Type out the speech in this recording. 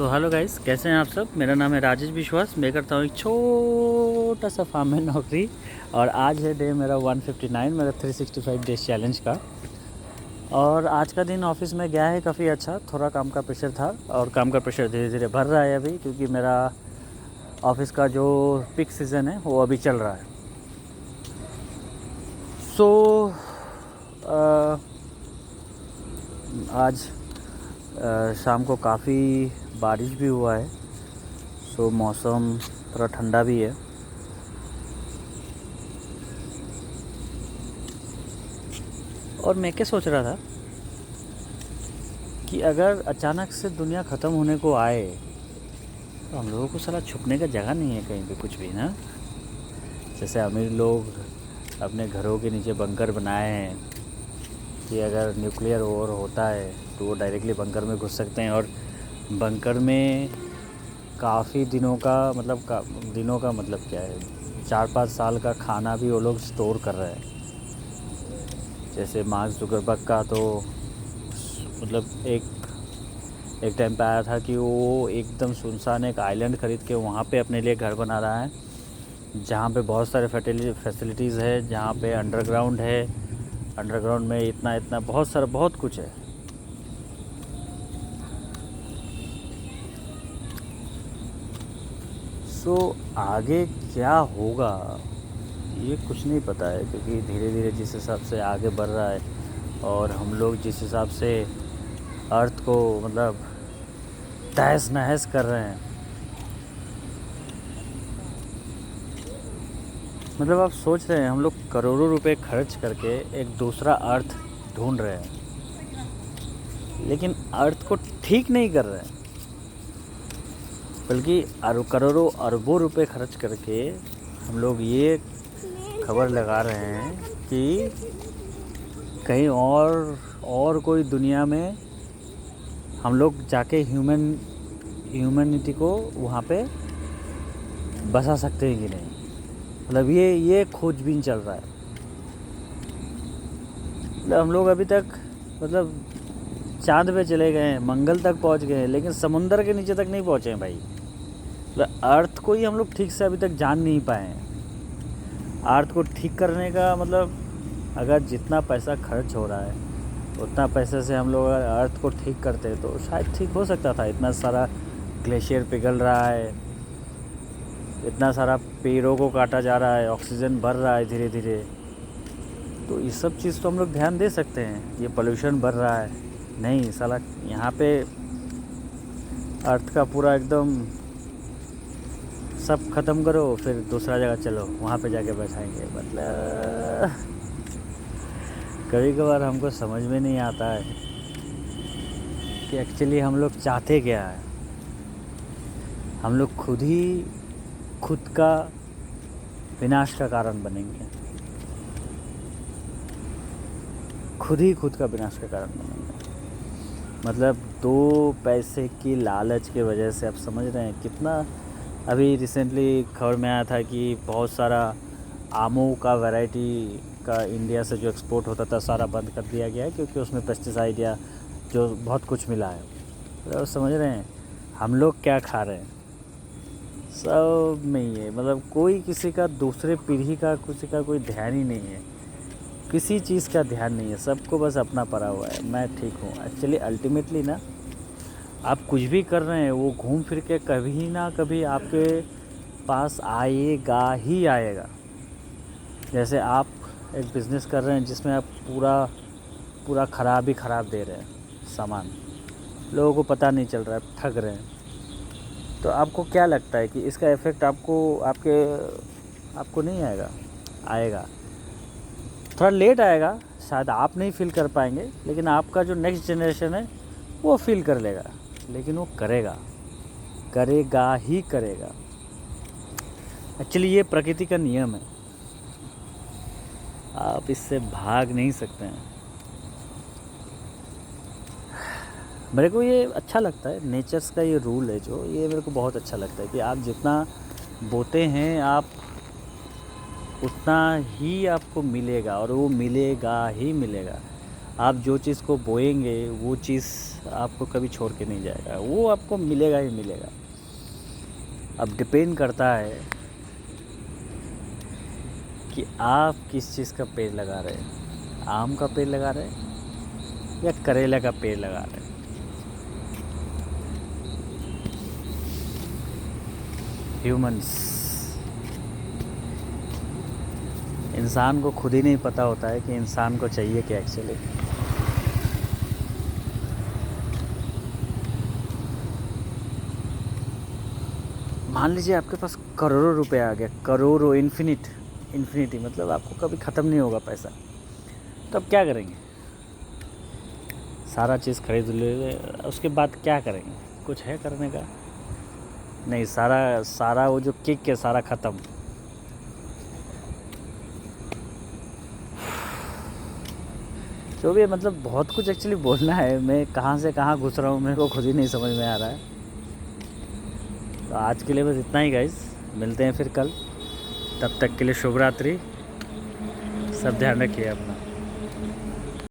Hello guys, कैसे हैं आप सब। मेरा नाम है राजेश विश्वास। मैं करता हूँ एक छोटा सा फार्म में नौकरी। और आज है डे मेरा 159 मेरा 365 डेज चैलेंज का। और आज का दिन ऑफिस में गया है काफ़ी अच्छा। थोड़ा काम का प्रेशर था और काम का प्रेशर धीरे धीरे बढ़ रहा है अभी, क्योंकि मेरा ऑफिस का जो पीक सीज़न है वो अभी चल रहा है। सो आज शाम को काफ़ी बारिश भी हुआ है। सो मौसम थोड़ा ठंडा भी है। और मैं क्या सोच रहा था कि अगर अचानक से दुनिया ख़त्म होने को आए तो हम लोगों को साला छुपने का जगह नहीं है कहीं पे कुछ भी ना। जैसे अमीर लोग अपने घरों के नीचे बंकर बनाए हैं कि अगर न्यूक्लियर वॉर होता है तो वो डायरेक्टली बंकर में घुस सकते हैं। और बंकर में काफ़ी दिनों का मतलब क्या है, 4-5 साल का खाना भी वो लोग स्टोर कर रहे हैं। जैसे मार्क जुकरबर्ग का तो मतलब एक टाइम पे आया था कि वो एकदम सुनसान एक आइलैंड ख़रीद के वहाँ पे अपने लिए घर बना रहा है, जहाँ पे बहुत सारे फैसिलिटीज़ है, जहाँ पे अंडरग्राउंड है। अंडरग्राउंड में इतना बहुत कुछ है। सो आगे क्या होगा ये कुछ नहीं पता है, क्योंकि धीरे धीरे जिस हिसाब से आगे बढ़ रहा है और हम लोग जिस हिसाब से अर्थ को मतलब तहस नहस कर रहे हैं, मतलब आप सोच रहे हैं हम लोग करोड़ों रुपए खर्च करके एक दूसरा अर्थ ढूंढ रहे हैं, लेकिन अर्थ को ठीक नहीं कर रहे हैं, बल्कि करोड़ों अरबों रुपए खर्च करके हम लोग ये खबर लगा रहे हैं कि कहीं और कोई दुनिया में हम लोग जाके ह्यूमैनिटी को वहाँ पे बसा सकते हैं कि नहीं। मतलब ये खोजबीन चल रहा है। मतलब हम लोग अभी तक मतलब चाँद पे चले गए हैं, मंगल तक पहुँच गए हैं, लेकिन समुंदर के नीचे तक नहीं पहुँचे हैं भाई। मतलब अर्थ को ही हम लोग ठीक से अभी तक जान नहीं पाए हैं। अर्थ को ठीक करने का मतलब अगर जितना पैसा खर्च हो रहा है उतना पैसे से हम लोग अगर अर्थ को ठीक करते तो शायद ठीक हो सकता था। इतना सारा ग्लेशियर पिघल रहा है, इतना सारा पेड़ों को काटा जा रहा है, ऑक्सीजन बढ़ रहा है धीरे धीरे, तो ये सब चीज़ तो हम लोग ध्यान दे सकते हैं। ये पोल्यूशन बढ़ रहा है, नहीं साला यहाँ पे अर्थ का पूरा एकदम सब ख़त्म करो, फिर दूसरा जगह चलो वहाँ पे जाके बैठाएंगे। मतलब कभी कभार हमको समझ में नहीं आता है कि एक्चुअली हम लोग चाहते क्या है। हम लोग खुद का विनाश का कारण बनेंगे, खुद का विनाश का कारण बनेंगे। मतलब 2 पैसे की लालच की वजह से आप समझ रहे हैं कितना। अभी रिसेंटली खबर में आया था कि बहुत सारा आमों का वैरायटी का इंडिया से जो एक्सपोर्ट होता था सारा बंद कर दिया गया है, क्योंकि उसमें पेस्टिसाइड या जो बहुत कुछ मिला है। तो समझ रहे हैं हम लोग क्या खा रहे हैं, सब में ही है। मतलब कोई किसी का दूसरे पीढ़ी का किसी का कोई ध्यान ही नहीं है, किसी चीज़ का ध्यान नहीं है, सबको बस अपना पड़ा हुआ है, मैं ठीक हूँ। एक्चुअली अल्टीमेटली ना आप कुछ भी कर रहे हैं वो घूम फिर के कभी ना कभी आपके पास आएगा ही आएगा। जैसे आप एक बिज़नेस कर रहे हैं जिसमें आप पूरा ख़राब दे रहे हैं सामान, लोगों को पता नहीं चल रहा है, ठग रहे हैं, तो आपको क्या लगता है कि इसका इफ़ेक्ट आपको नहीं आएगा थोड़ा लेट आएगा, शायद आप नहीं फील कर पाएंगे, लेकिन आपका जो नेक्स्ट जनरेशन है वो फील कर लेगा, लेकिन वो करेगा ही करेगा। एक्चुअली ये प्रकृति का नियम है, आप इससे भाग नहीं सकते हैं। मेरे को ये अच्छा लगता है, नेचर्स का ये रूल है जो, ये मेरे को बहुत अच्छा लगता है कि आप जितना बोते हैं आप उतना ही आपको मिलेगा, और वो मिलेगा ही मिलेगा। आप जो चीज़ को बोएंगे वो चीज़ आपको कभी छोड़ के नहीं जाएगा, वो आपको मिलेगा ही मिलेगा। अब डिपेंड करता है कि आप किस चीज़ का पेड़ लगा रहे हैं, आम का पेड़ लगा रहे हैं या करेला का पेड़ लगा रहे हैं। ह्यूमंस, इंसान को खुद ही नहीं पता होता है कि इंसान को चाहिए क्या एक्चुअली। मान लीजिए आपके पास करोड़ों रुपए आ गया, करोड़ों, इन्फिनिटी, मतलब आपको कभी ख़त्म नहीं होगा पैसा, तो अब क्या करेंगे? सारा चीज़ खरीद ले, उसके बाद क्या करेंगे? कुछ है करने का? नहीं, सारा वो जो किक है सारा ख़त्म। जो भी है, मतलब बहुत कुछ एक्चुअली बोलना है, मैं कहाँ से कहाँ घुस रहा हूँ मेरे को खुद ही नहीं समझ में आ रहा है। तो आज के लिए बस इतना ही गाइस, मिलते हैं फिर कल, तब तक के लिए शुभ रात्रि, सब ध्यान रखिए अपना।